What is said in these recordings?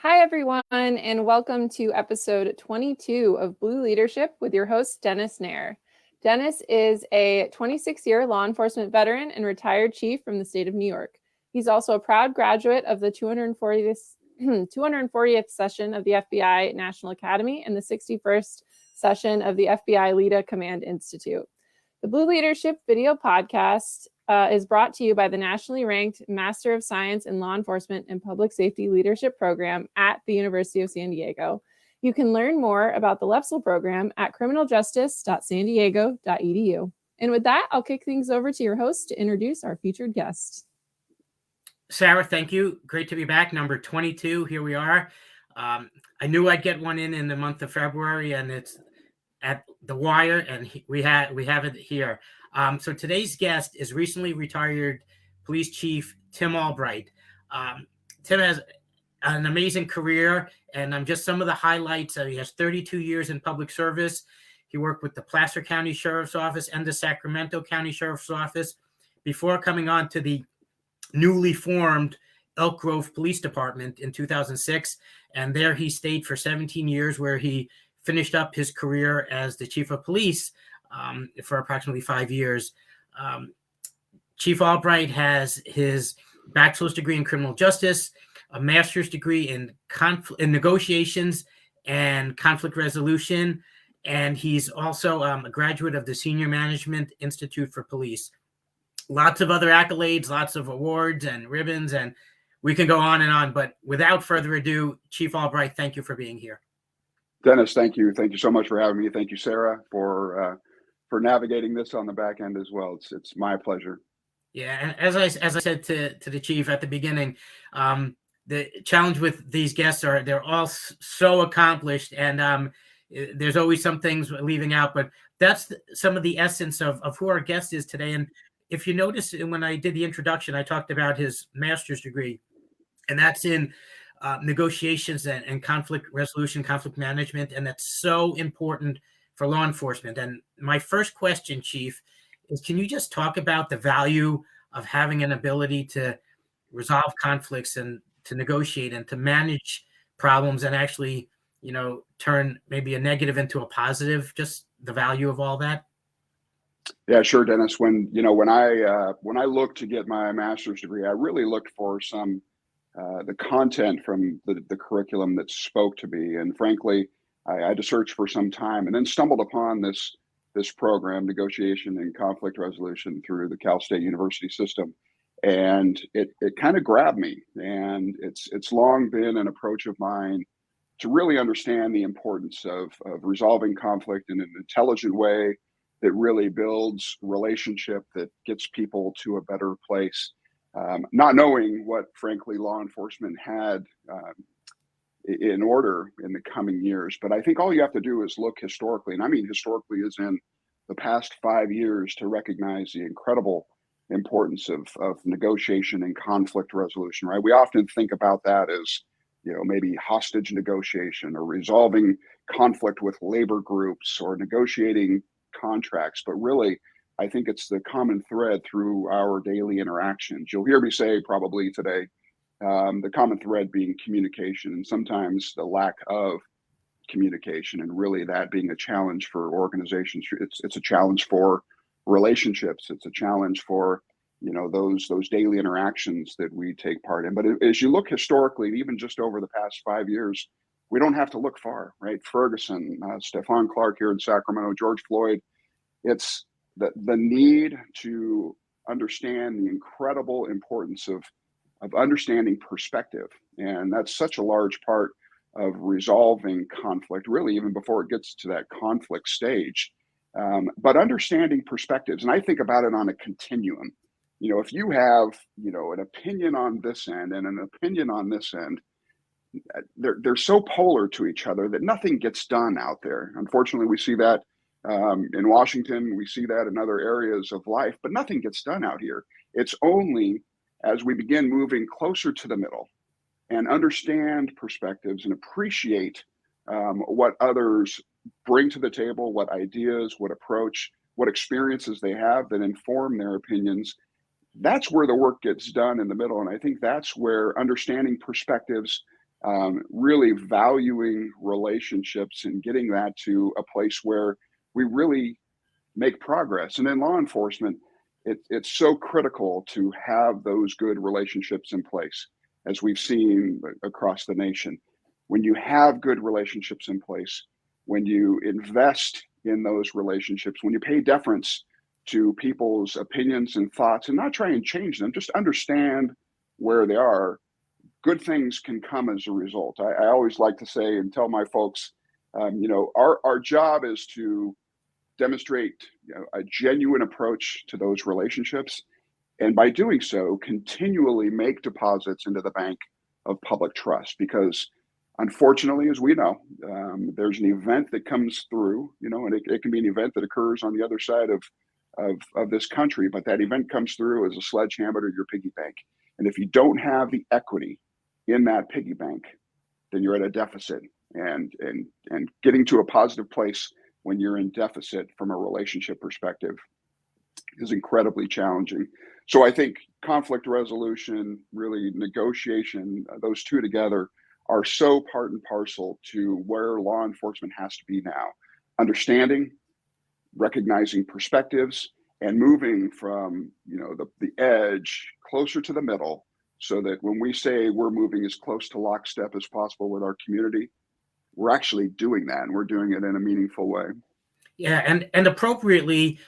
Hi, everyone, and welcome to episode 22 of Blue Leadership with your host, Dennis Nair. Dennis is a 26-year law enforcement veteran and retired chief from the state of New York. He's also a proud graduate of the 240th session of the FBI National Academy and the 61st session of the FBI LEDA Command Institute. The Blue Leadership video podcast is brought to you by the nationally ranked Master of Science in Law Enforcement and Public Safety Leadership Program at the University of San Diego. You can learn more about the LEPSL program at criminaljustice.sandiego.edu. And with that, I'll kick things over to your host to introduce our featured guest. Sarah, thank you. Great to be back. Number 22, here we are. I knew I'd get one in the month of February, and it's at the wire, and we have it here. So today's guest is recently retired Police Chief Tim Albright. Tim has an amazing career, and just some of the highlights. He has 32 years in public service. He worked with the Placer County Sheriff's Office and the Sacramento County Sheriff's Office before coming on to the newly formed Elk Grove Police Department in 2006. And there he stayed for 17 years, where he finished up his career as the chief of police for approximately 5 years. Chief Albright has his bachelor's degree in criminal justice, a master's degree in negotiations and conflict resolution, and he's also a graduate of the Senior Management Institute for Police. Lots of other accolades, lots of awards and ribbons, and we can go on and on. But without further ado, Chief Albright, thank you for being here. Dennis, thank you. Thank you so much for having me. Thank you, Sarah, for navigating this on the back end as well. It's my pleasure. Yeah, and as I said to the chief at the beginning, the challenge with these guests are they're all so accomplished, and there's always some things leaving out. But that's some of the essence of who our guest is today. And if you notice, when I did the introduction, I talked about his master's degree, and that's in negotiations and conflict resolution, conflict management, and that's so important for law enforcement. And my first question, Chief, is can you just talk about the value of having an ability to resolve conflicts and to negotiate and to manage problems and actually, turn maybe a negative into a positive, just the value of all that? Yeah, sure, Dennis. When I looked to get my master's degree, I really looked for some the content from the curriculum that spoke to me. And frankly, I had to search for some time and then stumbled upon this program, Negotiation and Conflict Resolution, through the Cal State University system. And it kind of grabbed me. And it's long been an approach of mine to really understand the importance of resolving conflict in an intelligent way that really builds relationship, that gets people to a better place. Not knowing what, frankly, law enforcement had in order in the coming years. But I think all you have to do is look historically, and I mean historically as in the past 5 years, to recognize the incredible importance of negotiation and conflict resolution, right? We often think about that as, maybe hostage negotiation or resolving conflict with labor groups or negotiating contracts, but really, I think it's the common thread through our daily interactions. You'll hear me say probably today, the common thread being communication, and sometimes the lack of communication, and really that being a challenge for organizations. It's a challenge for relationships. It's a challenge for those daily interactions that we take part in. But as you look historically, even just over the past 5 years, we don't have to look far, right? Ferguson, Stephon Clark here in Sacramento, George Floyd. It's the need to understand the incredible importance of understanding perspective. And that's such a large part of resolving conflict, really, even before it gets to that conflict stage. But understanding perspectives, and I think about it on a continuum. If you have, an opinion on this end and an opinion on this end, they're so polar to each other that nothing gets done out there. Unfortunately, we see that in Washington, we see that in other areas of life, but nothing gets done out here. It's only as we begin moving closer to the middle and understand perspectives and appreciate what others bring to the table, what ideas, what approach, what experiences they have that inform their opinions. That's where the work gets done in the middle. And I think that's where understanding perspectives really valuing relationships and getting that to a place where we really make progress. And in law enforcement, it's so critical to have those good relationships in place, as we've seen across the nation. When you have good relationships in place, when you invest in those relationships, when you pay deference to people's opinions and thoughts and not try and change them, just understand where they are, good things can come as a result. I always like to say and tell my folks, our job is to demonstrate a genuine approach to those relationships. And by doing so, continually make deposits into the bank of public trust. Because unfortunately, as we know, there's an event that comes through, and it can be an event that occurs on the other side of this country, but that event comes through as a sledgehammer to your piggy bank. And if you don't have the equity in that piggy bank, then you're at a deficit. And getting to a positive place when you're in deficit from a relationship perspective is incredibly challenging. So I think conflict resolution, really negotiation, those two together are so part and parcel to where law enforcement has to be now. Understanding, recognizing perspectives, and moving from the edge closer to the middle, so that when we say we're moving as close to lockstep as possible with our community, we're actually doing that, and we're doing it in a meaningful way. Yeah, and appropriately,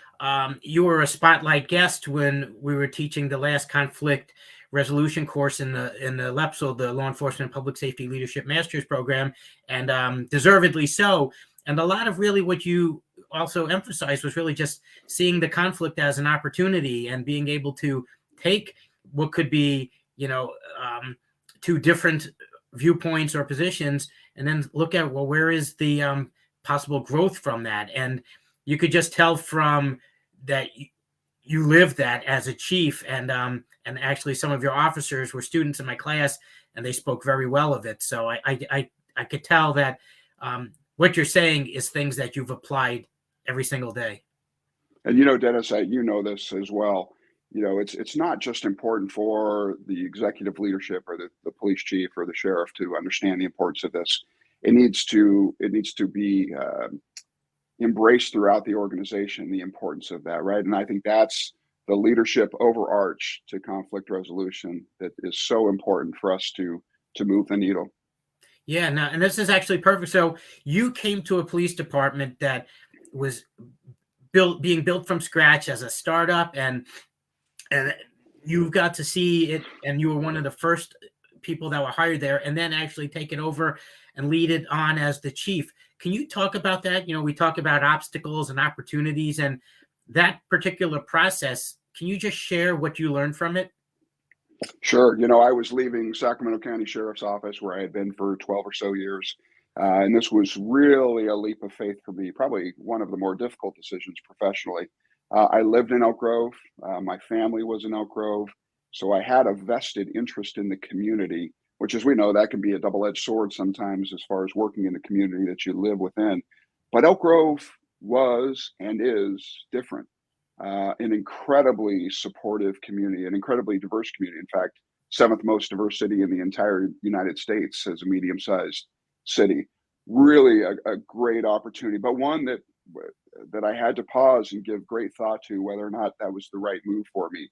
you were a spotlight guest when we were teaching the last conflict resolution course in the LEPSL, the Law Enforcement and Public Safety Leadership Master's Program, and deservedly so. And a lot of really what you also emphasized was really just seeing the conflict as an opportunity and being able to take what could be, two different viewpoints or positions, and then look at, well, where is the possible growth from that? And you could just tell from that you lived that as a chief, and actually some of your officers were students in my class, and they spoke very well of it. So I could tell that what you're saying is things that you've applied every single day. And Dennis, you know this as well. It's not just important for the executive leadership or the police chief or the sheriff to understand the importance of this. It needs to be embraced throughout the organization, the importance of that, right? And I think that's the leadership overarch to conflict resolution that is so important for us to move the needle. Yeah, no, and this is actually perfect. So you came to a police department that was being built from scratch as a startup, and you got to see it, and you were one of the first people that were hired there, and then actually take it over and lead it on as the chief. Can you talk about that? We talk about obstacles and opportunities and that particular process. Can you just share what you learned from it? Sure. I was leaving Sacramento County Sheriff's Office, where I had been for 12 or so years. And this was really a leap of faith for me, probably one of the more difficult decisions professionally. I lived in Elk Grove. My family was in Elk Grove. So I had a vested interest in the community, which, as we know, that can be a double-edged sword sometimes as far as working in the community that you live within. But Elk Grove was and is different. An incredibly supportive community, an incredibly diverse community. In fact, 7th most diverse city in the entire United States as a medium-sized city. Really a great opportunity, but one that I had to pause and give great thought to whether or not that was the right move for me.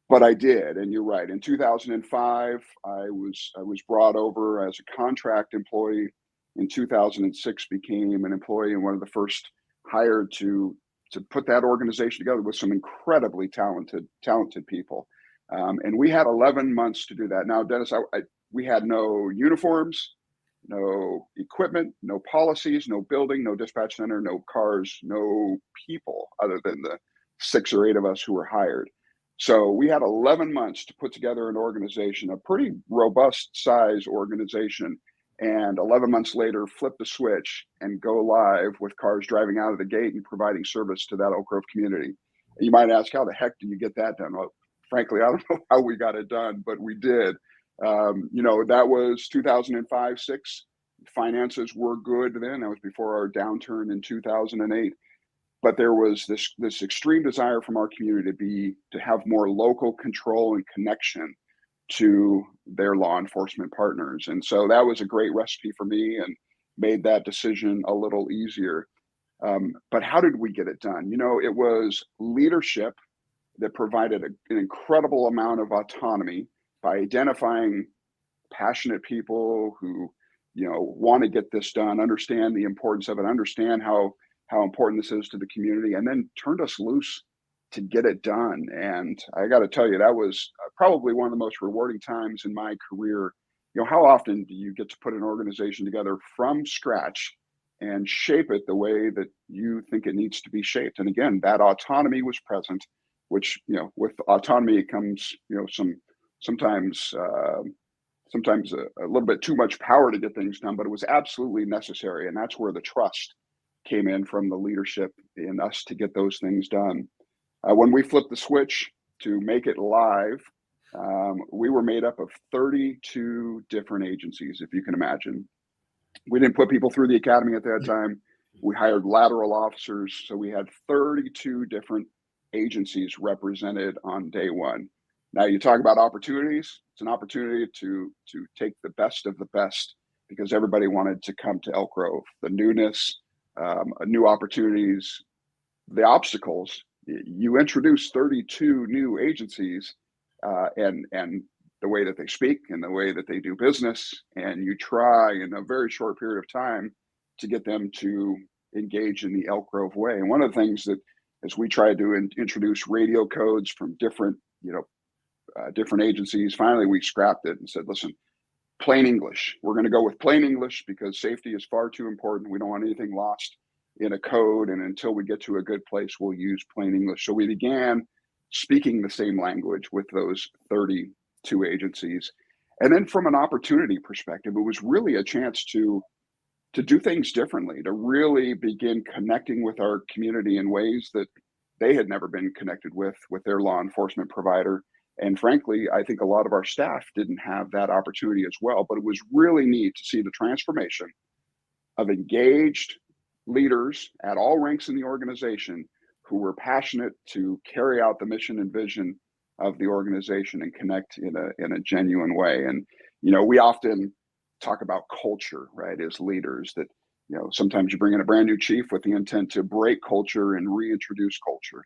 But I did, and you're right. In 2005, I was brought over as a contract employee. In 2006, became an employee and one of the first hired to put that organization together with some incredibly talented people. And we had 11 months to do that. Now, Dennis, we had no uniforms, no equipment, no policies, no building, no dispatch center, no cars, no people other than the 6 or 8 of us who were hired. So we had 11 months to put together an organization, a pretty robust size organization. And 11 months later, flip the switch and go live with cars driving out of the gate and providing service to that Elk Grove community. You might ask, how the heck do you get that done? Well, frankly, I don't know how we got it done, but we did. That was 2005-06. Finances were good then. That was before our downturn in 2008. But there was this extreme desire from our community to have more local control and connection to their law enforcement partners. And so that was a great recipe for me and made that decision a little easier. But how did we get it done? It was leadership that provided an incredible amount of autonomy by identifying passionate people who, want to get this done, understand the importance of it, understand how important this is to the community, and then turned us loose to get it done. And I got to tell you, that was probably one of the most rewarding times in my career. How often do you get to put an organization together from scratch and shape it the way that you think it needs to be shaped? And again, that autonomy was present, which, with autonomy comes, sometimes a little bit too much power to get things done, but it was absolutely necessary. And that's where the trust came in from the leadership in us to get those things done. When we flipped the switch to make it live, we were made up of 32 different agencies, if you can imagine. We didn't put people through the academy at that time. We hired lateral officers. So we had 32 different agencies represented on day one. Now you talk about opportunities. It's an opportunity to take the best of the best because everybody wanted to come to Elk Grove. The newness, new opportunities, the obstacles. You introduce 32 new agencies and the way that they speak and the way that they do business, and you try in a very short period of time to get them to engage in the Elk Grove way. And one of the things that, as we tried to introduce radio codes from different agencies, finally we scrapped it and said, listen, plain English. We're going to go with plain English because safety is far too important. We don't want anything lost in a code. And until we get to a good place, we'll use plain English. So we began speaking the same language with those 32 agencies. And then from an opportunity perspective, it was really a chance to do things differently, to really begin connecting with our community in ways that they had never been connected with their law enforcement provider. And frankly, I think a lot of our staff didn't have that opportunity as well, but it was really neat to see the transformation of engaged leaders at all ranks in the organization who were passionate to carry out the mission and vision of the organization and connect in a genuine way. And, we often talk about culture, right, as leaders, that, sometimes you bring in a brand new chief with the intent to break culture and reintroduce culture.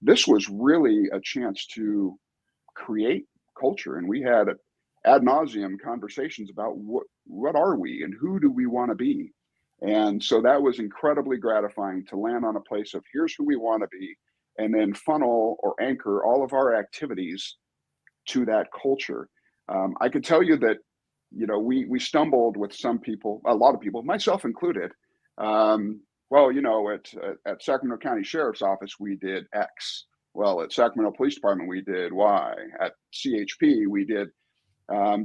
This was really a chance to create culture. And we had ad nauseum conversations about what are we and who do we want to be? And so that was incredibly gratifying to land on a place of here's who we want to be, and then funnel or anchor all of our activities to that culture. I could tell you that, we stumbled with some people, a lot of people, myself included. At Sacramento County Sheriff's Office, we did X. Well, at Sacramento Police Department, we did Y. At CHP, we did,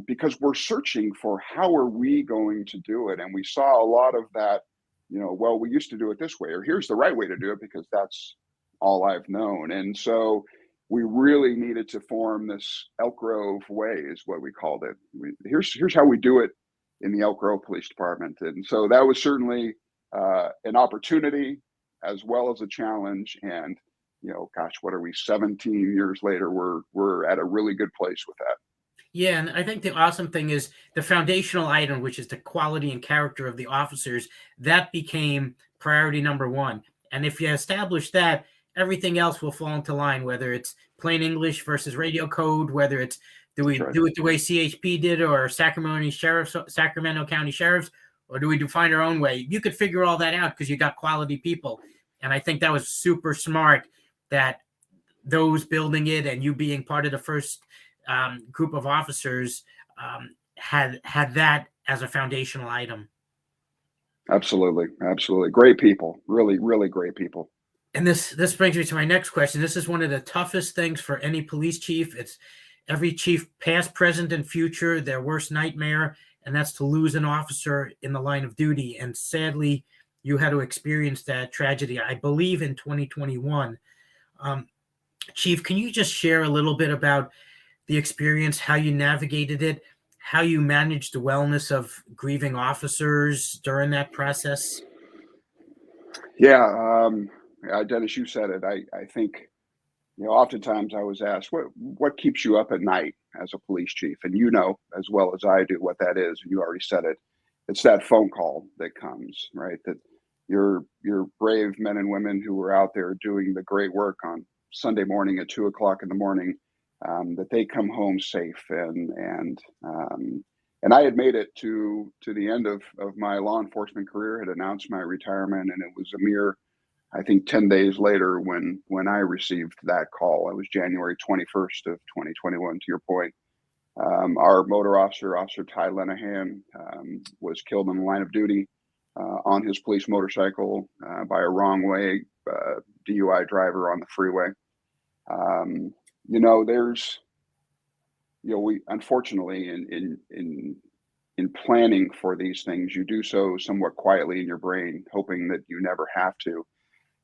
because we're searching for how are we going to do it. And we saw a lot of that, we used to do it this way, or here's the right way to do it because that's all I've known. And so we really needed to form this Elk Grove way is what we called it. Here's how we do it in the Elk Grove Police Department. And so that was certainly an opportunity as well as a challenge. And, what are we, 17 years later, we're at a really good place with that. Yeah, and I think the awesome thing is the foundational item, which is the quality and character of the officers, that became priority number one. And if you establish that, everything else will fall into line, whether it's plain English versus radio code, whether it's do we do it the way CHP did or Sacramento County Sheriffs, or do we find our own way? You could figure all that out because you got quality people. And I think that was super smart that those building it and you being part of the first group of officers had that as a foundational item. Absolutely. Great people, really, really great people. And this brings me to my next question. This is one of the toughest things for any police chief. It's every chief, past, present, and future, their worst nightmare, and that's to lose an officer in the line of duty. And sadly, you had to experience that tragedy, I believe, in 2021. Chief, can you just share a little bit about the experience, how you navigated it, how you managed the wellness of grieving officers during that process? Yeah, Dennis, you said it. I think oftentimes I was asked, what keeps you up at night as a police chief? And you know as well as I do what that is. You already said it. It's that phone call that comes, right? That your brave men and women who were out there doing the great work on Sunday morning at 2 o'clock in the morning, that they come home safe. And I had made it to the end of my law enforcement career, had announced my retirement, and it was a mere, I think, 10 days later when I received that call. It was January 21st of 2021, to your point. Our motor officer, Officer Ty Lenahan, was killed in the line of duty on his police motorcycle by a wrong way DUI driver on the freeway. We unfortunately in planning for these things, you do so somewhat quietly in your brain, hoping that you never have to.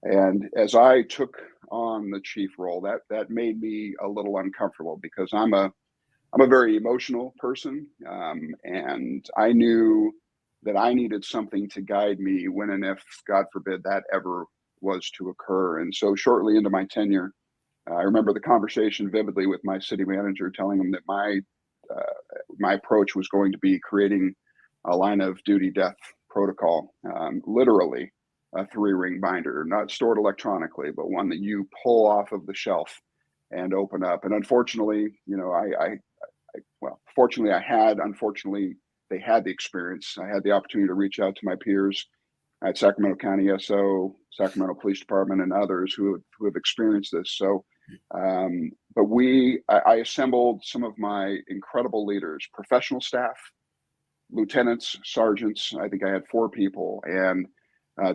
And as I took on the chief role, that made me a little uncomfortable, because I'm a very emotional person, and I knew that I needed something to guide me when and if, God forbid, that ever was to occur. And so shortly into my tenure, I remember the conversation vividly with my city manager, telling him that my approach was going to be creating a line of duty death protocol, literally a 3-ring binder, not stored electronically, but one that you pull off of the shelf and open up. And unfortunately, fortunately I had, unfortunately they had the experience. I had the opportunity to reach out to my peers at Sacramento County SO, Sacramento Police Department, and others who have experienced this. So, but I assembled some of my incredible leaders, professional staff, lieutenants, sergeants. I think I had 4 people, and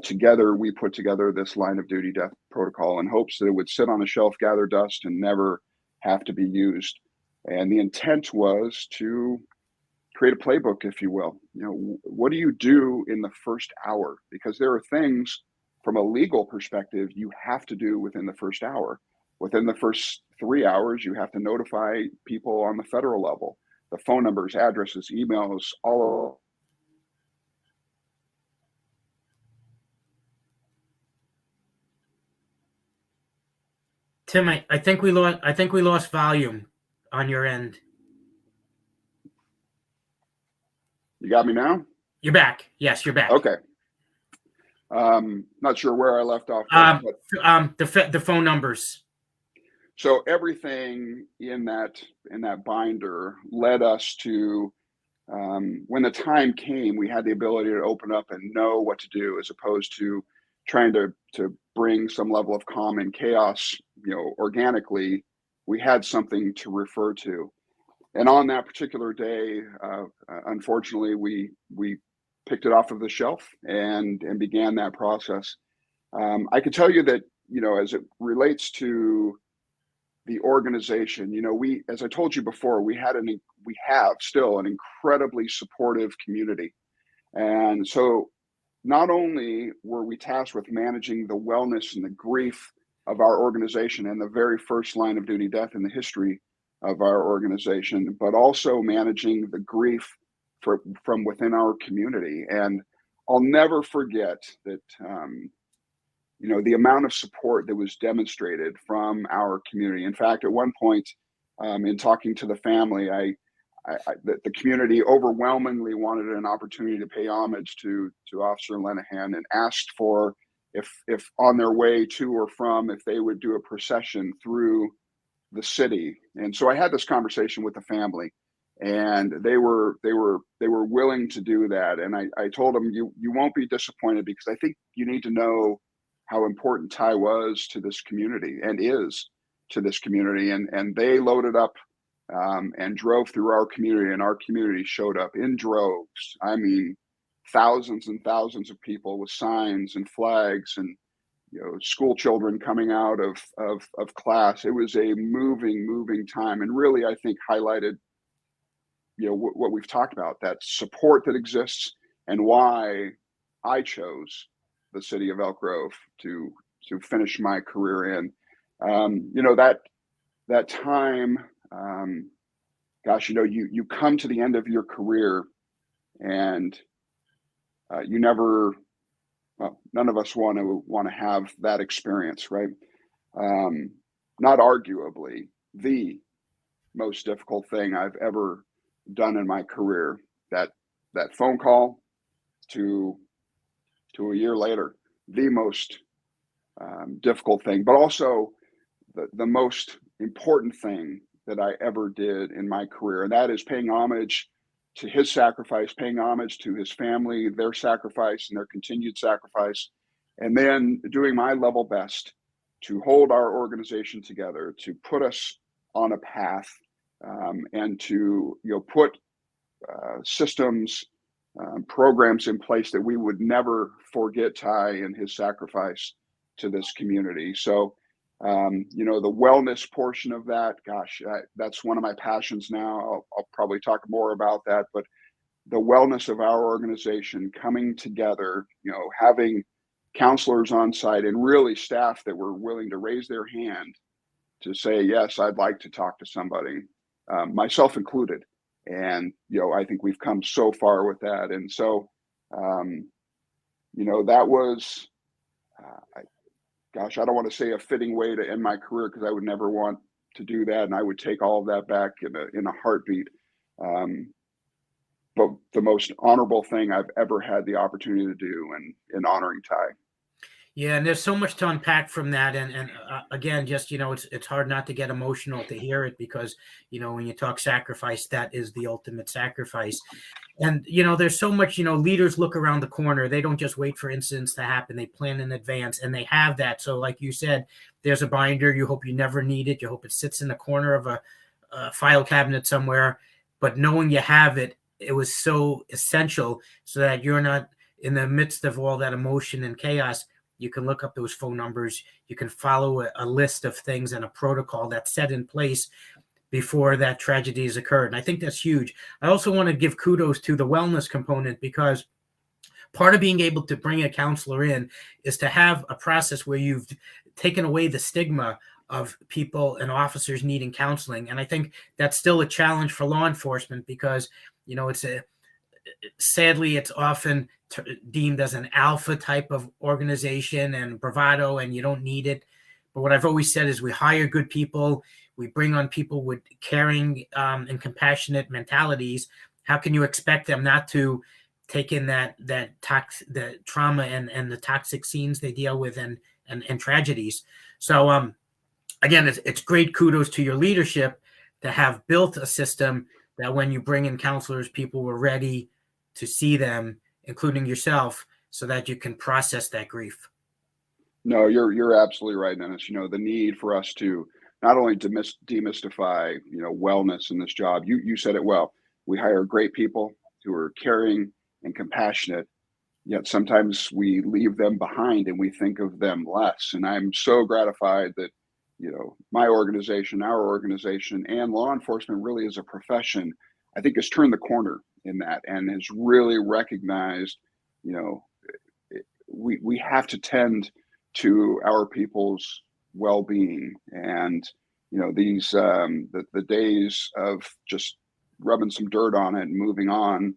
together we put together this line of duty death protocol in hopes that it would sit on a shelf, gather dust, and never have to be used. And the intent was to create a playbook, if you will. What do you do in the first hour? Because there are things from a legal perspective you have to do within the first hour. Within the first 3 hours, you have to notify people on the federal level, the phone numbers, addresses, emails, all of. Tim, I think we lost volume on your end. You got me now? You're back. Yes, you're back. Okay. Not sure where I left off. The phone numbers. So everything in that binder led us to, when the time came, we had the ability to open up and know what to do, as opposed to trying to bring some level of calm and chaos, organically. We had something to refer to. And on that particular day, unfortunately, we picked it off of the shelf and began that process. I can tell you that, as it relates to the organization, as I told you before, we have still an incredibly supportive community. And so not only were we tasked with managing the wellness and the grief of our organization and the very first line of duty death in the history of our organization, but also managing the grief from within our community. And I'll never forget that, the amount of support that was demonstrated from our community. In fact, at one point, in talking to the family, the community overwhelmingly wanted an opportunity to pay homage to Officer Lenahan, and asked for, if on their way to or from, if they would do a procession through the city. And so I had this conversation with the family, and they were willing to do that. And I told them, you won't be disappointed, because I think you need to know how important Ty was to this community and is to this community. And they loaded up and drove through our community, and our community showed up in droves. I mean, thousands and thousands of people with signs and flags, and school children coming out of class. It was a moving time, and really, I think, highlighted what we've talked about, that support that exists, and why I chose the city of Elk Grove to finish my career in. That time, gosh, you come to the end of your career, and you never, well, none of us want to have that experience, right? not arguably, the most difficult thing I've ever done in my career. That phone call to a year later, the most difficult thing, but also the most important thing that I ever did in my career. And that is paying homage to his sacrifice, paying homage to his family, their sacrifice and their continued sacrifice, and then doing my level best to hold our organization together, to put us on a path, and to put systems, programs in place that we would never forget Ty and his sacrifice to this community. So, the wellness portion of that, gosh, that's one of my passions now. I'll probably talk more about that, but the wellness of our organization coming together, having counselors on site and really staff that were willing to raise their hand to say, yes, I'd like to talk to somebody, myself included. And, I think we've come so far with that. And so, that was, I don't want to say a fitting way to end my career, because I would never want to do that. And I would take all of that back in a heartbeat. But the most honorable thing I've ever had the opportunity to do in honoring Ty. Yeah, and there's so much to unpack from that, and again, just it's hard not to get emotional to hear it, because when you talk sacrifice, that is the ultimate sacrifice. And there's so much. Leaders look around the corner; they don't just wait for incidents to happen; they plan in advance, and they have that. So, like you said, there's a binder. You hope you never need it. You hope it sits in the corner of a file cabinet somewhere. But knowing you have it, it was so essential, so that you're not in the midst of all that emotion and chaos. You can look up those phone numbers. You can follow a list of things and a protocol that's set in place before that tragedy has occurred. And I think that's huge. I also want to give kudos to the wellness component, because part of being able to bring a counselor in is to have a process where you've taken away the stigma of people and officers needing counseling. And I think that's still a challenge for law enforcement, because, sadly, it's often deemed as an alpha type of organization and bravado, and you don't need it. But what I've always said is we hire good people. We bring on people with caring and compassionate mentalities. How can you expect them not to take in the trauma and the toxic scenes they deal with and tragedies? So again, it's great kudos to your leadership to have built a system that when you bring in counselors, people were ready to see them, including yourself, so that you can process that grief. No, you're absolutely right, Dennis. The need for us to not only demystify, wellness in this job. You said it well. We hire great people who are caring and compassionate, yet sometimes we leave them behind and we think of them less. And I'm so gratified that, my organization, our organization, and law enforcement really as a profession, I think, has turned the corner in that and has really recognized, we have to tend to our people's well-being. And, these, the days of just rubbing some dirt on it and moving on,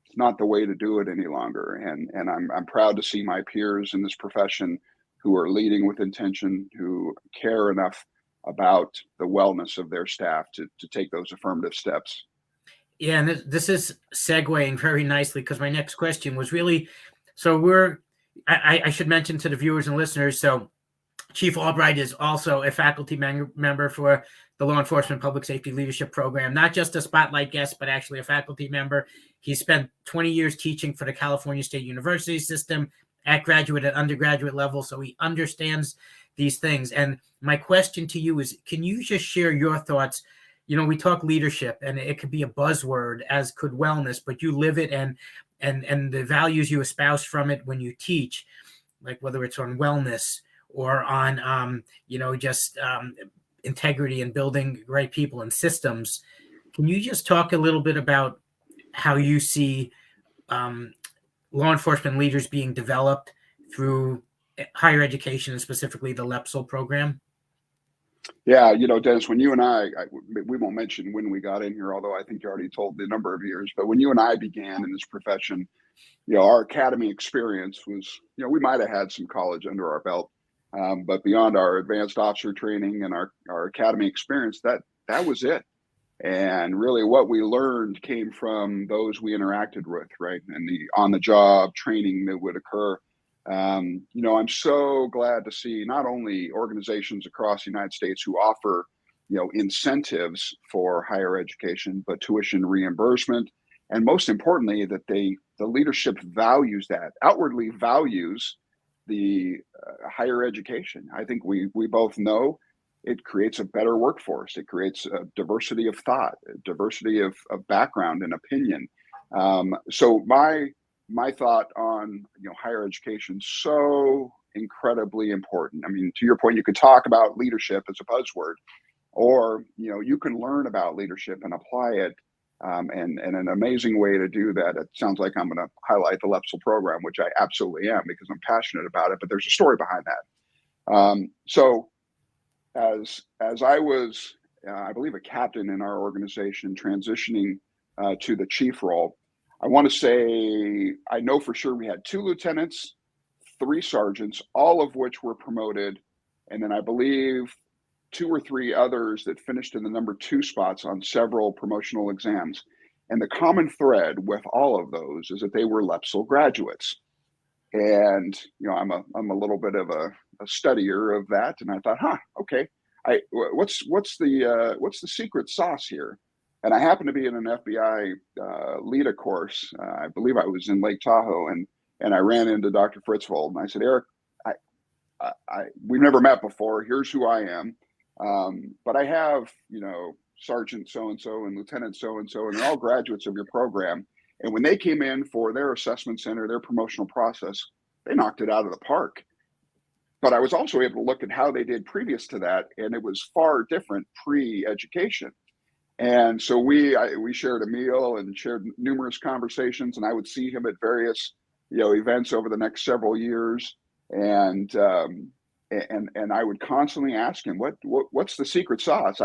it's not the way to do it any longer. And I'm proud to see my peers in this profession who are leading with intention, who care enough about the wellness of their staff to take those affirmative steps. Yeah, and this is segueing very nicely, because my next question was really, so I should mention to the viewers and listeners, so Chief Albright is also a faculty member for the Law Enforcement Public Safety Leadership Program, not just a spotlight guest, but actually a faculty member. He spent 20 years teaching for the California State University system at graduate and undergraduate level, so he understands these things. And my question to you is, can you just share your thoughts? We talk leadership, and it could be a buzzword, as could wellness, but you live it, and the values you espouse from it when you teach, like whether it's on wellness or on, integrity and building great people and systems. Can you just talk a little bit about how you see law enforcement leaders being developed through higher education, and specifically the LEPSL program? Yeah, Dennis, when you and I we won't mention when we got in here, although I think you already told the number of years, but when you and I began in this profession, our academy experience was, we might have had some college under our belt, But beyond our advanced officer training and our academy experience, that was it. And really what we learned came from those we interacted with, right? And the on-the-job training that would occur. I'm so glad to see not only organizations across the United States who offer, incentives for higher education, but tuition reimbursement. And most importantly, that the leadership values that, outwardly values the higher education. I think we both know it creates a better workforce. It creates a diversity of thought, a diversity of background and opinion. So my thought on higher education, so incredibly important. I mean, to your point, you could talk about leadership as a buzzword, or you can learn about leadership and apply it. And an amazing way to do that. It sounds like I'm going to highlight the LEPSL program, which I absolutely am because I'm passionate about it. But there's a story behind that. So as I was, I believe, a captain in our organization, transitioning to the chief role, I want to say I know for sure we had 2 lieutenants, 3 sergeants, all of which were promoted, and then I believe 2 or 3 others that finished in the number 2 spots on several promotional exams. And the common thread with all of those is that they were LEPSL graduates. And I'm a little bit of a studier of that, and I thought, okay, what's the secret sauce here? And I happened to be in an FBI LEDA course. I believe I was in Lake Tahoe, and I ran into Dr. Fritzvold, and I said, Eric, we've never met before. Here's who I am. But I have, Sergeant so-and-so and Lieutenant so-and-so, and they're all graduates of your program. And when they came in for their assessment center, their promotional process, they knocked it out of the park. But I was also able to look at how they did previous to that, and it was far different pre-education. And so we shared a meal and shared numerous conversations, and I would see him at various, events over the next several years. And I would constantly ask him, what's the secret sauce?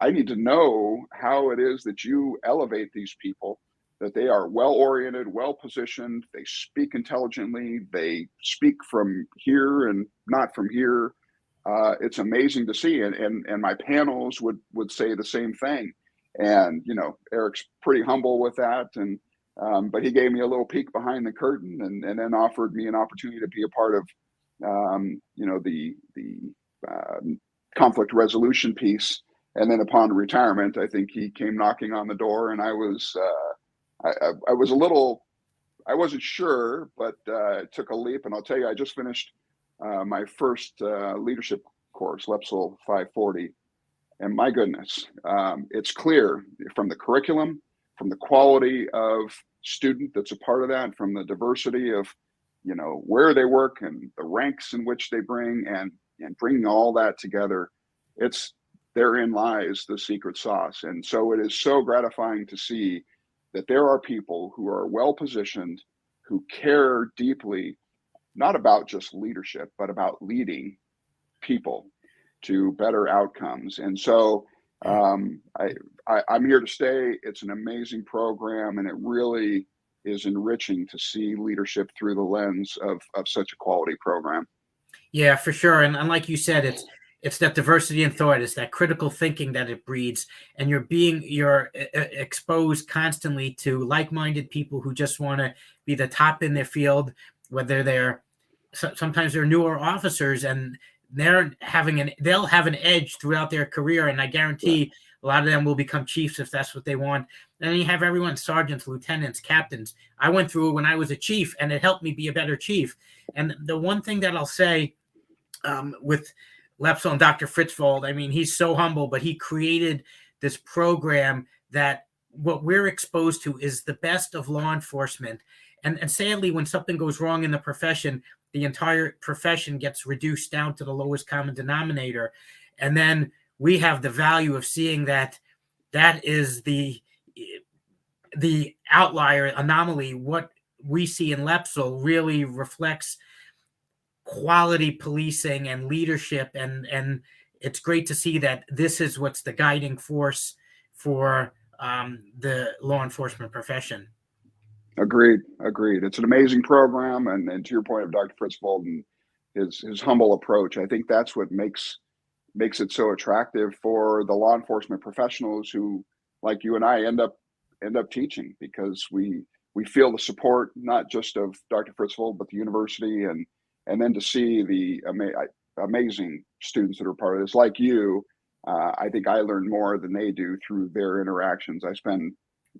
I need to know how it is that you elevate these people, that they are well-oriented, well-positioned, they speak intelligently, they speak from here and not from here. It's amazing to see. And my panels would say the same thing. And, Eric's pretty humble with that. And, but he gave me a little peek behind the curtain and then offered me an opportunity to be a part of, the conflict resolution piece. And then upon retirement, I think he came knocking on the door, and I was, I was I wasn't sure, but it took a leap. And I'll tell you, I just finished my first leadership course, LEPSL 540. And my goodness, it's clear from the curriculum, from the quality of student that's a part of that, from the diversity of, where they work and the ranks in which they bring, and bringing all that together, therein lies the secret sauce. And so it is so gratifying to see that there are people who are well positioned, who care deeply, not about just leadership, but about leading people to better outcomes. And so I'm here to stay. It's an amazing program, and it really is enriching to see leadership through the lens of such a quality program. Yeah, for sure. And like you said, it's that diversity in thought, it's that critical thinking that it breeds, and you're exposed constantly to like-minded people who just want to be the top in their field, whether sometimes they're newer officers, and they'll have an edge throughout their career. And I guarantee a lot of them will become chiefs if that's what they want. And then you have everyone, sergeants, lieutenants, captains. I went through it when I was a chief, and it helped me be a better chief. And the one thing that I'll say with LEPSL and Dr. Fritzvold, I mean, he's so humble, but he created this program that what we're exposed to is the best of law enforcement. And sadly, when something goes wrong in the profession, the entire profession gets reduced down to the lowest common denominator. And then we have the value of seeing that is the outlier anomaly. What we see in LEPSL really reflects quality policing and leadership, and it's great to see that this is what's the guiding force for the law enforcement profession. Agreed. It's an amazing program, and to your point of Dr. Fritzvold, and his humble approach. I think that's what makes it so attractive for the law enforcement professionals who, like you and I, end up teaching, because we feel the support not just of Dr. Fritzville, but the university, and then to see the amazing students that are part of this, like you. I think I learn more than they do through their interactions. I spend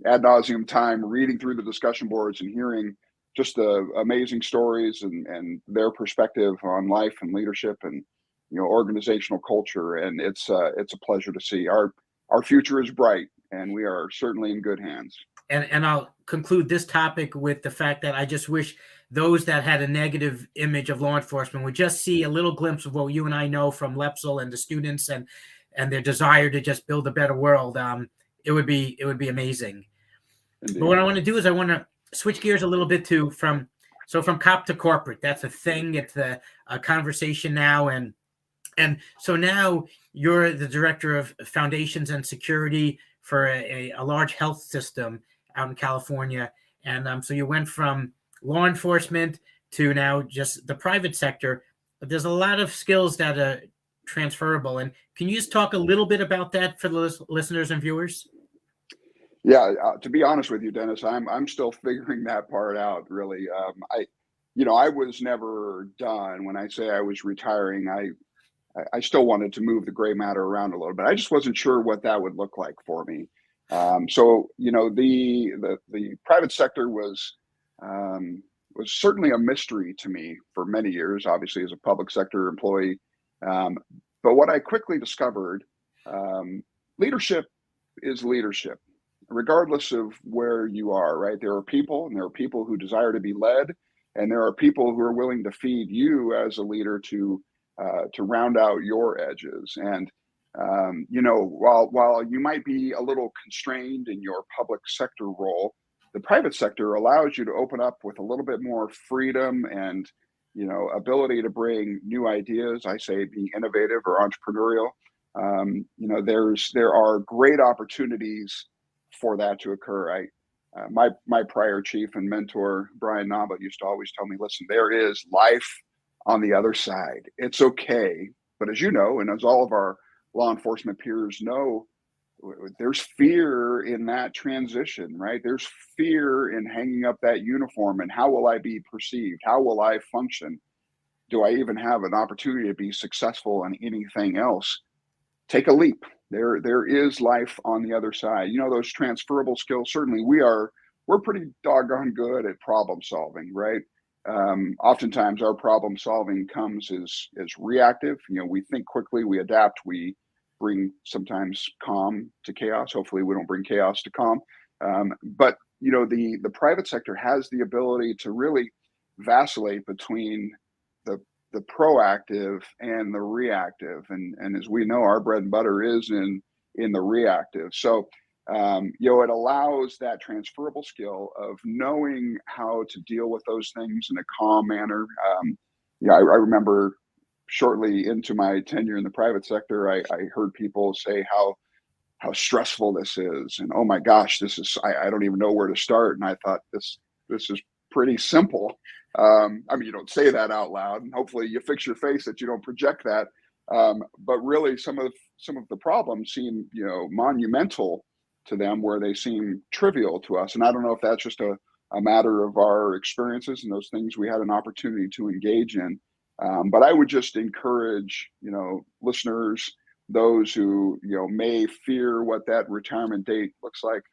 ad nauseum time reading through the discussion boards and hearing just the amazing stories and their perspective on life and leadership and organizational culture. And it's a pleasure to see. Our future is bright, and we are certainly in good hands. And I'll conclude this topic with the fact that I just wish those that had a negative image of law enforcement would just see a little glimpse of what you and I know from LEPSL and the students and their desire to just build a better world. It would be amazing. Indeed. But what I want to do is I want to switch gears a little bit from cop to corporate. That's a thing. It's a conversation now. And so now you're the director of foundations and security for a large health system out in California. And so you went from law enforcement to now just the private sector. But there's a lot of skills that are transferable. And can you just talk a little bit about that for the listeners and viewers? Yeah, to be honest with you, Dennis, I'm still figuring that part out, really. I was never done. When I say I was retiring, I still wanted to move the gray matter around a little bit. I just wasn't sure what that would look like for me. So the private sector was certainly a mystery to me for many years, obviously as a public sector employee. But what I quickly discovered, leadership is leadership, regardless of where you are, right? There are people, and there are people who desire to be led, and there are people who are willing to feed you as a leader to round out your edges. And while you might be a little constrained in your public sector role, the private sector allows you to open up with a little bit more freedom and ability to bring new ideas. I say be innovative or entrepreneurial. There are great opportunities for that to occur. My prior chief and mentor, Brian Nava, used to always tell me, listen, there is life on the other side. It's okay. But as you know, and as all of our law enforcement peers know, there's fear in that transition, right? There's fear in hanging up that uniform and how will I be perceived? How will I function? Do I even have an opportunity to be successful in anything else? Take a leap. There is life on the other side. Those transferable skills, certainly we're pretty doggone good at problem solving, right? Oftentimes our problem solving comes as reactive. We think quickly, we adapt, we bring sometimes calm to chaos. Hopefully we don't bring chaos to calm. But the private sector has the ability to really vacillate between the proactive and the reactive. And as we know, our bread and butter is in the reactive. So, it allows that transferable skill of knowing how to deal with those things in a calm manner. I remember shortly into my tenure in the private sector, I heard people say how stressful this is. And, oh my gosh, I don't even know where to start. And I thought this is pretty simple. You don't say that out loud, and hopefully you fix your face that you don't project that. But really some of the problems seem, monumental to them, where they seem trivial to us. And I don't know if that's just a matter of our experiences and those things we had an opportunity to engage in. But I would just encourage, listeners, those who, may fear what that retirement date looks like,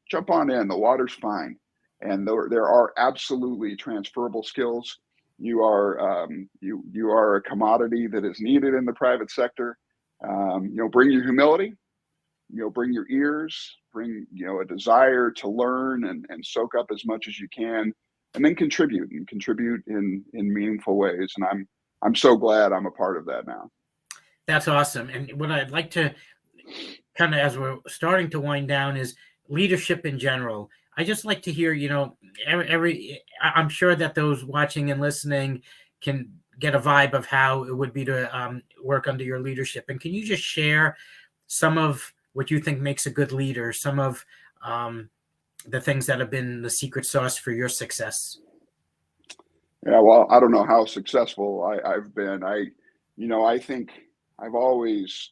jump on in. The water's fine. And there are absolutely transferable skills. You are a commodity that is needed in the private sector. Bring your humility, bring your ears, bring a desire to learn and soak up as much as you can, and then contribute in meaningful ways. And I'm so glad I'm a part of that now. That's awesome. And what I'd like to kind of, as we're starting to wind down, is leadership in general. I just like to hear, I'm sure that those watching and listening can get a vibe of how it would be to work under your leadership. And can you just share some of what you think makes a good leader, some of the things that have been the secret sauce for your success? Yeah, well, I don't know how successful I've been. I think I've always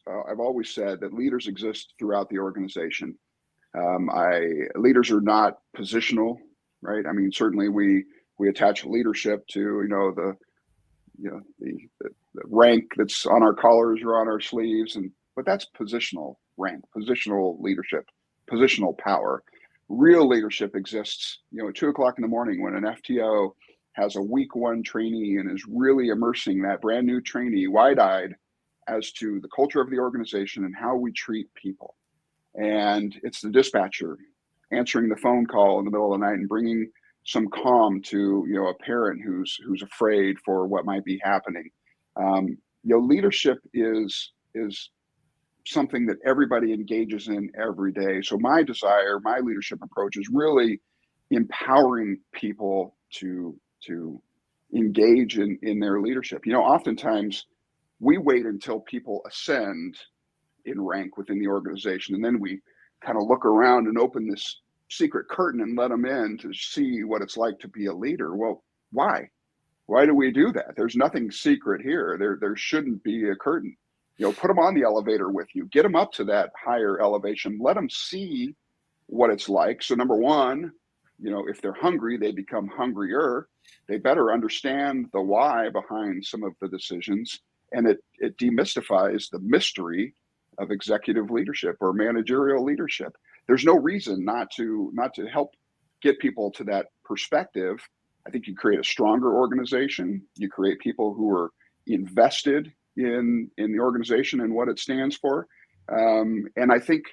said that leaders exist throughout the organization. Leaders are not positional, right? I mean, certainly we attach leadership to the rank that's on our collars or on our sleeves, but that's positional rank, positional leadership, positional power. Real leadership exists, at 2 o'clock in the morning when an FTO has a week one trainee and is really immersing that brand new trainee wide-eyed as to the culture of the organization and how we treat people. And it's the dispatcher answering the phone call in the middle of the night and bringing some calm to a parent who's afraid for what might be happening. Leadership is something that everybody engages in every day. So my leadership approach is really empowering people to engage in their leadership. Oftentimes we wait until people ascend in rank within the organization, and then we kind of look around and open this secret curtain and let them in to see what it's like to be a leader. Well, why do we do that? There's nothing secret here. There shouldn't be a curtain. Put them on the elevator with you, get them up to that higher elevation, let them see what it's like. So number one, if they're hungry, they become hungrier. They better understand the why behind some of the decisions, and it demystifies the mystery of executive leadership or managerial leadership. There's no reason not to help get people to that perspective. I think you create a stronger organization. You create people who are invested in the organization and what it stands for. And I think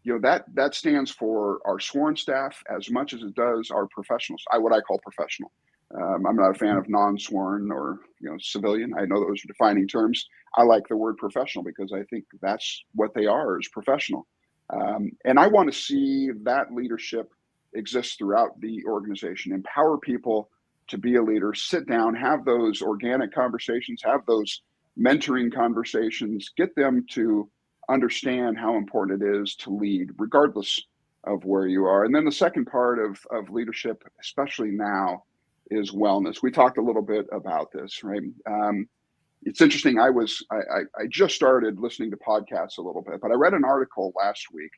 that stands for our sworn staff as much as it does our professionals. What I call professional. I'm not a fan of non-sworn or civilian. I know those are defining terms. I like the word professional because I think that's what they are, is professional. And I want to see that leadership exist throughout the organization. Empower people to be a leader. Sit down, have those organic conversations, have those mentoring conversations. Get them to understand how important it is to lead, regardless of where you are. And then the second part of leadership, especially now, is wellness. We talked a little bit about this, right? It's interesting. I just started listening to podcasts a little bit, but I read an article last week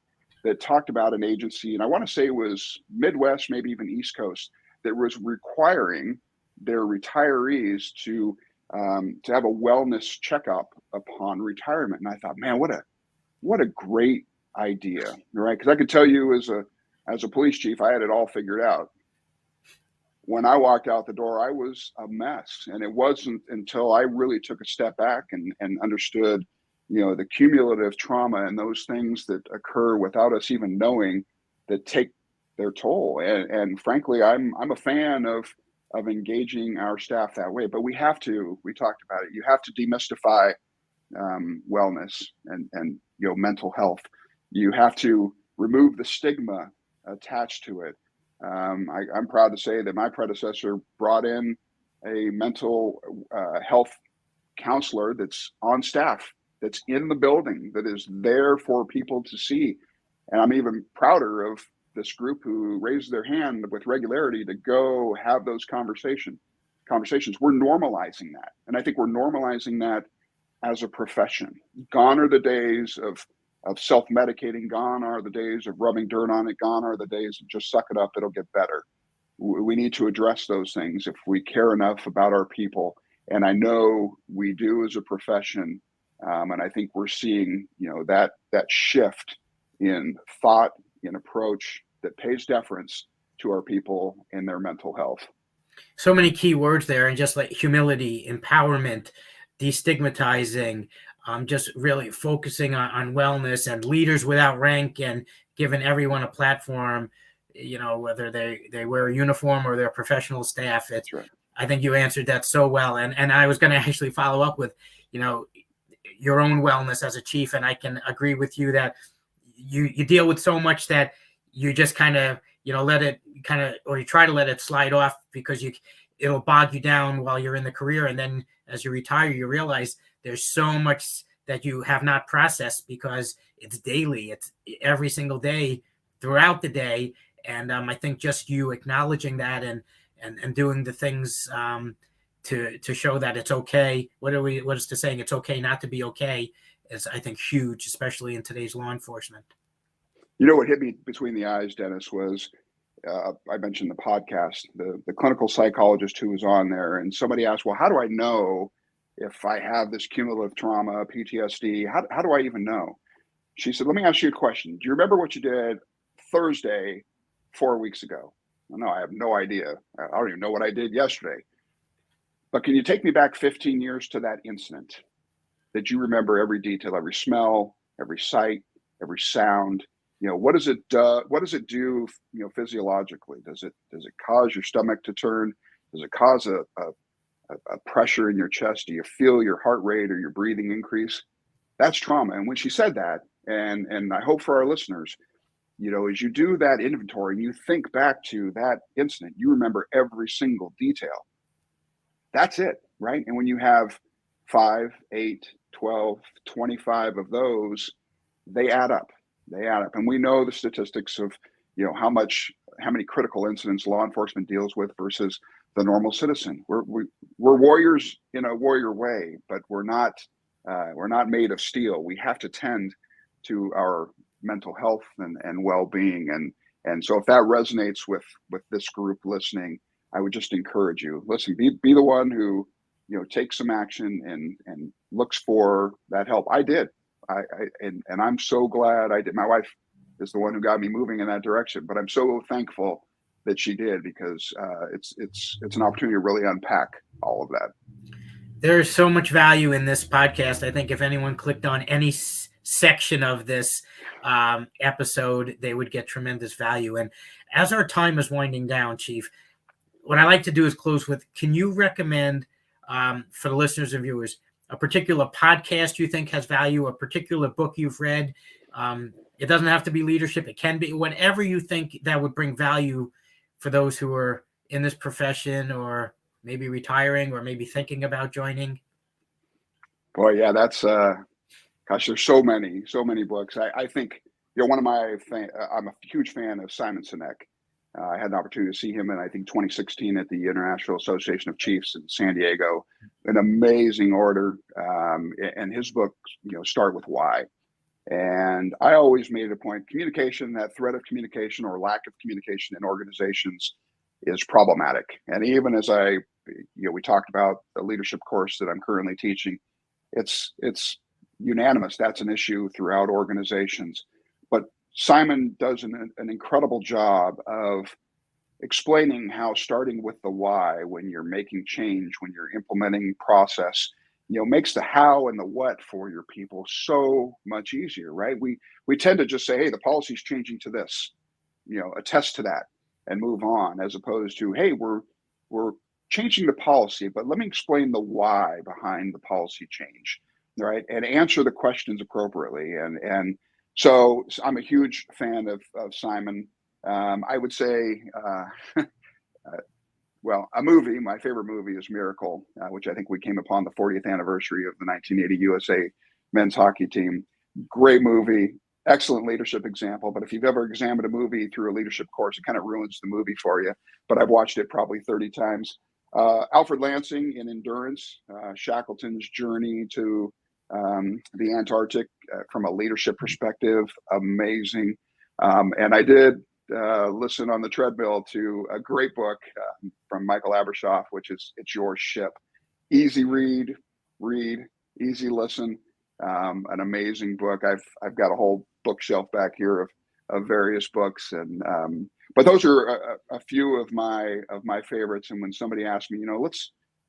that talked about an agency, and I want to say it was Midwest, maybe even East Coast, that was requiring their retirees to have a wellness checkup upon retirement. And I thought, man, what a great idea, right? Because I could tell you as a police chief, I had it all figured out. When I walked out the door, I was a mess. And it wasn't until I really took a step back and understood, the cumulative trauma and those things that occur without us even knowing that take their toll. And frankly, I'm a fan of engaging our staff that way. But we talked about it, you have to demystify wellness and mental health. You have to remove the stigma attached to it. I'm proud to say that my predecessor brought in a mental health counselor that's on staff, that's in the building, that is there for people to see. And I'm even prouder of this group who raised their hand with regularity to go have those conversations. We're normalizing that. And I think we're normalizing that as a profession. Gone are the days of self-medicating. Gone are the days of rubbing dirt on it. Gone are the days of just suck it up, it'll get better. We need to address those things if we care enough about our people. And I know we do as a profession. And I think we're seeing, that shift in thought, in approach that pays deference to our people and their mental health. So many key words there, and just like humility, empowerment, destigmatizing, just really focusing on wellness and leaders without rank, and giving everyone a platform, whether they wear a uniform or they're professional staff. That's right. I think you answered that so well. And I was going to actually follow up with, your own wellness as a chief. And I can agree with you that you deal with so much that you just kind of, let it or you try to let it slide off because it'll bog you down while you're in the career. And then as you retire, you realize there's so much that you have not processed because it's daily. It's every single day throughout the day. And I think just you acknowledging that and doing the things to show that it's okay. What is the saying? It's okay not to be okay is, I think, huge, especially in today's law enforcement. You know what hit me between the eyes, Dennis, was I mentioned the podcast, the clinical psychologist who was on there, and somebody asked, well, how do I know if I have this cumulative trauma, PTSD? How do I even know? She said, let me ask you a question. Do you remember what you did Thursday 4 weeks ago? Well, no, I have no idea. I don't even know what I did yesterday. But can you take me back 15 years to that incident that you remember every detail, every smell, every sight, every sound? What does it do, physiologically? Does it cause your stomach to turn? Does it cause a pressure in your chest? Do you feel your heart rate or your breathing increase? That's trauma. And when she said that, and I hope for our listeners, as you do that inventory and you think back to that incident, you remember every single detail. That's it, right? And when you have 5, 8, 12, 25 of those, they add up. And we know the statistics of, how many critical incidents law enforcement deals with versus the normal citizen. We're warriors in a warrior way, but we're not made of steel. We have to tend to our mental health and well-being. And so if that resonates with this group listening, I would just encourage you, listen, be the one who, takes some action and looks for that help. I did. And I'm so glad I did. My wife is the one who got me moving in that direction, but I'm so thankful that she did, because it's an opportunity to really unpack all of that. There's so much value in this podcast. I think if anyone clicked on any section of this episode, they would get tremendous value. And as our time is winding down, Chief, what I like to do is close with, can you recommend for the listeners and viewers a particular podcast you think has value, a particular book you've read? It doesn't have to be leadership. It can be whatever you think that would bring value for those who are in this profession, or maybe retiring, or maybe thinking about joining. Boy, yeah, that's gosh, there's so many books. I think, I'm a huge fan of Simon Sinek. I had an opportunity to see him in, I think, 2016 at the International Association of Chiefs in San Diego. An amazing order. And his books, start with why. And I always made it a point, communication, that threat of communication or lack of communication in organizations is problematic. And even as we talked about the leadership course that I'm currently teaching, it's unanimous. That's an issue throughout organizations. But Simon does an incredible job of explaining how starting with the why, when you're making change, when you're implementing process, makes the how and the what for your people so much easier, right? We tend to just say, hey, the policy's changing to this, attest to that and move on, as opposed to, hey, we're changing the policy, but let me explain the why behind the policy change, right? And answer the questions appropriately. And so I'm a huge fan of Simon. I would say, a movie, my favorite movie is Miracle, which I think we came upon the 40th anniversary of the 1980 USA men's hockey team. Great movie, excellent leadership example. But if you've ever examined a movie through a leadership course, it kind of ruins the movie for you. But I've watched it probably 30 times. Alfred Lansing in Endurance, Shackleton's journey to the Antarctic from a leadership perspective, amazing. And I did listen on the treadmill to a great book from Michael Abershoff, which is It's Your Ship. Easy read, easy listen. An amazing book. I've got a whole bookshelf back here of various books, and but those are a few of my favorites. And when somebody asks me,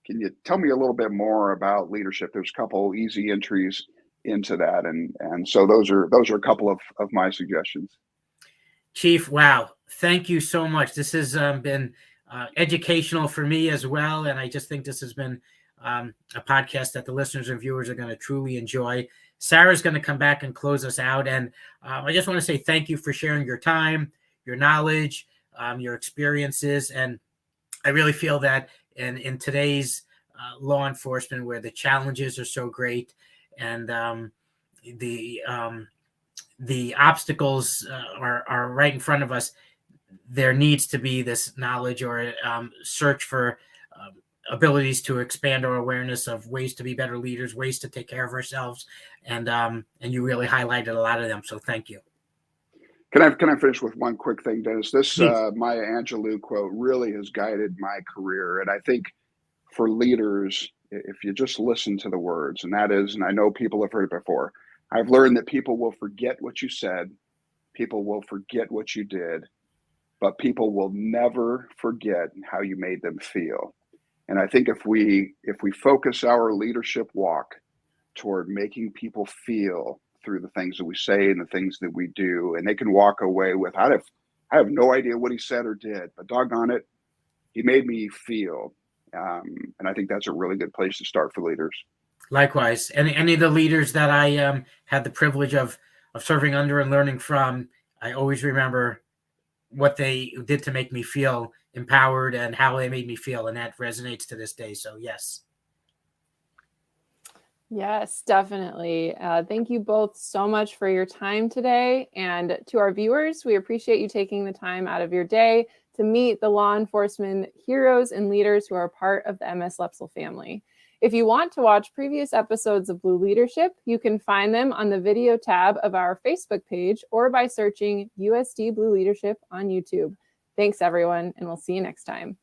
can you tell me a little bit more about leadership? There's a couple easy entries into that, and so those are a couple of my suggestions. Chief, wow, thank you so much. This has been educational for me as well, and I just think this has been a podcast that the listeners and viewers are going to truly enjoy. Sarah's going to come back and close us out, and I just want to say thank you for sharing your time, your knowledge, your experiences, and I really feel that in today's law enforcement, where the challenges are so great and the obstacles are right in front of us, there needs to be this knowledge or search for abilities to expand our awareness of ways to be better leaders, ways to take care of ourselves, and you really highlighted a lot of them. So thank you. Can I finish with one quick thing, Dennis? This Please. Maya Angelou quote really has guided my career, and I think for leaders, if you just listen to the words, and that is, and I know people have heard it before, I've learned that people will forget what you said, people will forget what you did, but people will never forget how you made them feel. And I think if we focus our leadership walk toward making people feel through the things that we say and the things that we do, and they can walk away with, I have no idea what he said or did, but doggone it, he made me feel. And I think that's a really good place to start for leaders. Likewise, any of the leaders that I had the privilege of serving under and learning from, I always remember what they did to make me feel empowered and how they made me feel, and that resonates to this day. So yes. Yes, definitely. Thank you both so much for your time today. And to our viewers, we appreciate you taking the time out of your day to meet the law enforcement heroes and leaders who are part of the MS-LEPSL family. If you want to watch previous episodes of Blue Leadership, you can find them on the video tab of our Facebook page or by searching USD Blue Leadership on YouTube. Thanks, everyone, and we'll see you next time.